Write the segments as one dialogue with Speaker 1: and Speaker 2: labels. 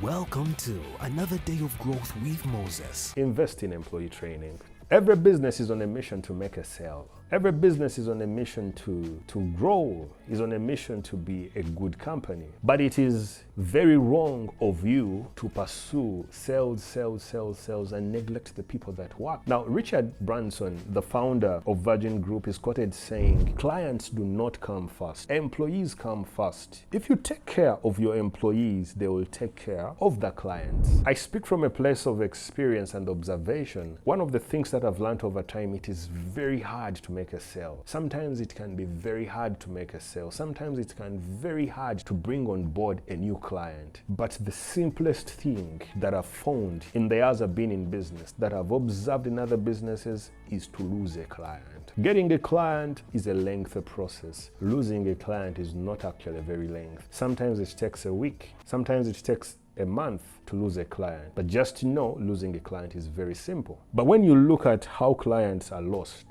Speaker 1: Welcome to another day of growth with Moses.
Speaker 2: Invest in employee training. Every business is on a mission to make a sale. Every business is on a mission to grow, is on a mission to be a good company. But it is very wrong of you to pursue sales, and neglect the people that work. Now, Richard Branson, the founder of Virgin Group, is quoted saying, "Clients do not come first, employees come first. If you take care of your employees, they will take care of the clients." I speak from a place of experience and observation. One of the things that I've learned over time, it is very hard to make a sale. Sometimes it can be very hard to make a sale. Sometimes it can be very hard to bring on board a new client. But the simplest thing that I've found in the years I've been in business, that I've observed in other businesses, is to lose a client. Getting a client is a lengthy process. Losing a client is not actually very lengthy. Sometimes it takes a week. Sometimes it takes a month to lose a client. But just to know, losing a client is very simple. But when you look at how clients are lost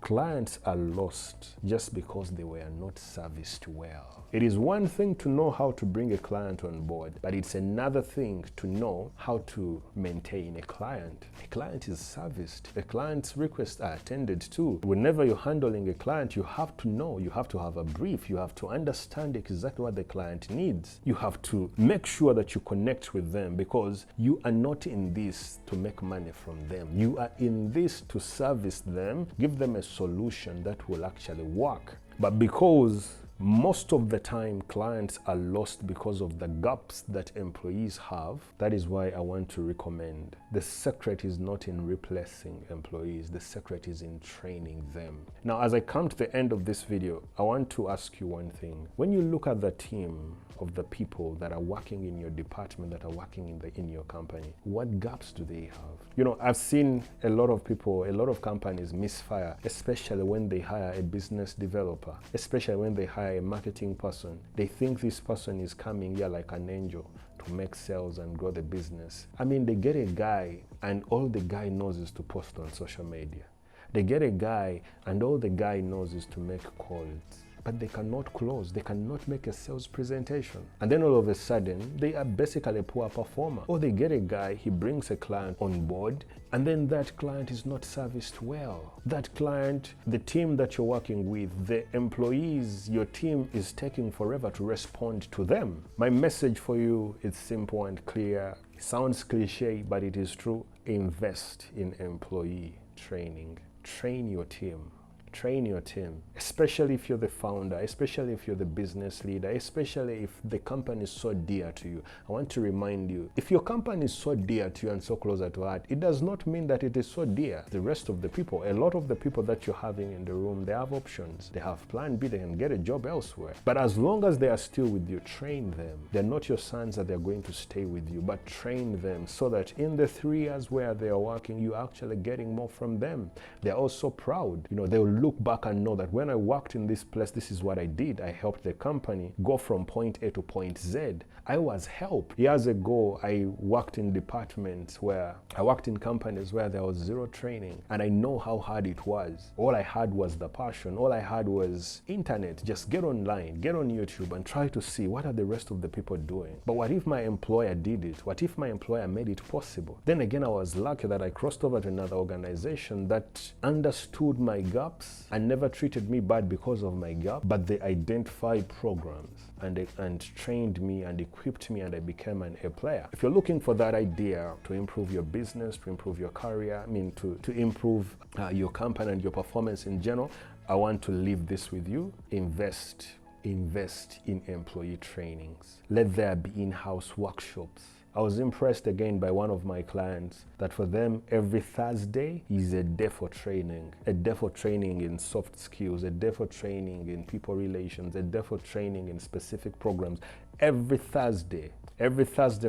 Speaker 2: just because they were not serviced well. It is one thing to know how to bring a client on board, but it's another thing to know how to maintain a client. A client is serviced. A client's requests are attended to. Whenever you're handling a client, you have to know, you have to have a brief, you have to understand exactly what the client needs. You have to make sure that you connect with them, because you are not in this to make money from them. You are in this to service them, give them a solution that will actually work. But because most of the time clients are lost because of the gaps that employees have, that is why I want to recommend, the secret is not in replacing employees, the secret is in training them. Now, as I come to the end of this video, I want to ask you one thing. When you look at the team of the people that are working in your department, that are working in your company, what gaps do they have? You know, I've seen a lot of people, a lot of companies misfire, especially when they hire a business developer, especially when they hire a marketing person. They think this person is coming here like an angel to make sales and grow the business. I mean, they get a guy and all the guy knows is to post on social media. They get a guy and all the guy knows is to make calls. But they cannot close, they cannot make a sales presentation. And then all of a sudden, they are basically a poor performer. Or they get a guy, he brings a client on board, and then that client is not serviced well. That client, the team that you're working with, the employees, your team is taking forever to respond to them. My message for you is simple and clear. It sounds cliche, but it is true. Invest in employee training. Train your team. Train your team, especially if you're the founder, especially if you're the business leader, especially if the company is so dear to you. I want to remind you, if your company is so dear to you and so close to heart, it does not mean that it is so dear to the rest of the people. A lot of the people that you're having in the room, they have options. They have plan B, they can get a job elsewhere. But as long as they are still with you, train them. They're not your sons that they're going to stay with you, but train them so that in the 3 years where they are working, you're actually getting more from them. They're also proud. You know, they will look back and know that when I worked in this place, this is what I did. I helped the company go from point A to point Z. I was helped. Years ago, I worked in departments where I worked in companies where there was zero training, and I know how hard it was. All I had was the passion. All I had was internet. Just get online, get on YouTube and try to see what are the rest of the people doing. But what if my employer did it? What if my employer made it possible? Then again, I was lucky that I crossed over to another organization that understood my gaps and never treated me bad because of my gap, but they identified programs and trained me and equipped me, and I became an A player. If you're looking for that idea to improve your business, to improve your career, to improve your company and your performance in general, I want to leave this with you. Invest in employee trainings. Let there be in-house workshops. I was impressed again by one of my clients that for them, every Thursday is a day for training. A day for training in soft skills, a day for training in people relations, a day for training in specific programs. Every Thursday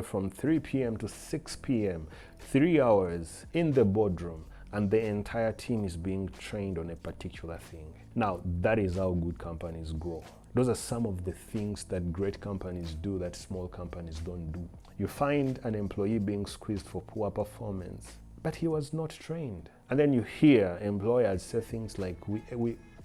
Speaker 2: from 3 p.m. to 6 p.m., 3 hours in the boardroom, and the entire team is being trained on a particular thing. Now, that is how good companies grow. Those are some of the things that great companies do that small companies don't do. You find an employee being squeezed for poor performance, but he was not trained. And then you hear employers say things like,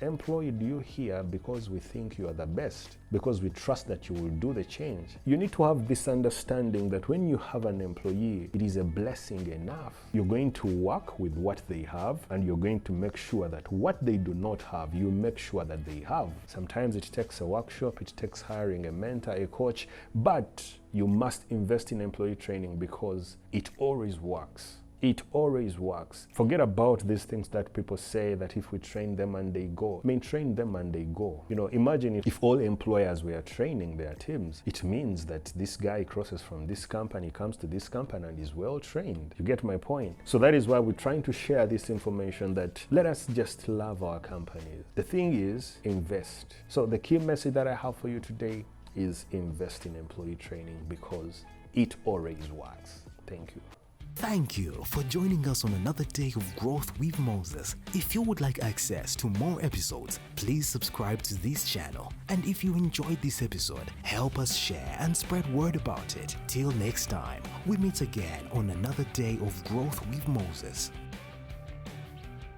Speaker 2: employed you here because we think you are the best, because we trust that you will do the change. You need to have this understanding that when you have an employee, it is a blessing enough. You're going to work with what they have, and you're going to make sure that what they do not have, you make sure that they have. Sometimes it takes a workshop, it takes hiring a mentor, a coach, but you must invest in employee training because it always works. It always works. Forget about these things that people say that if we train them and they go. I mean, train them and they go. You know, imagine if all employers were training their teams. It means that this guy crosses from this company, comes to this company and is well trained. You get my point? So that is why we're trying to share this information that let us just love our companies. The thing is, invest. So the key message that I have for you today is invest in employee training because it always works. Thank you.
Speaker 1: Thank you for joining us on another day of Growth with Moses. If you would like access to more episodes, please subscribe to this channel. And if you enjoyed this episode, help us share and spread word about it. Till next time, we meet again on another day of Growth with Moses.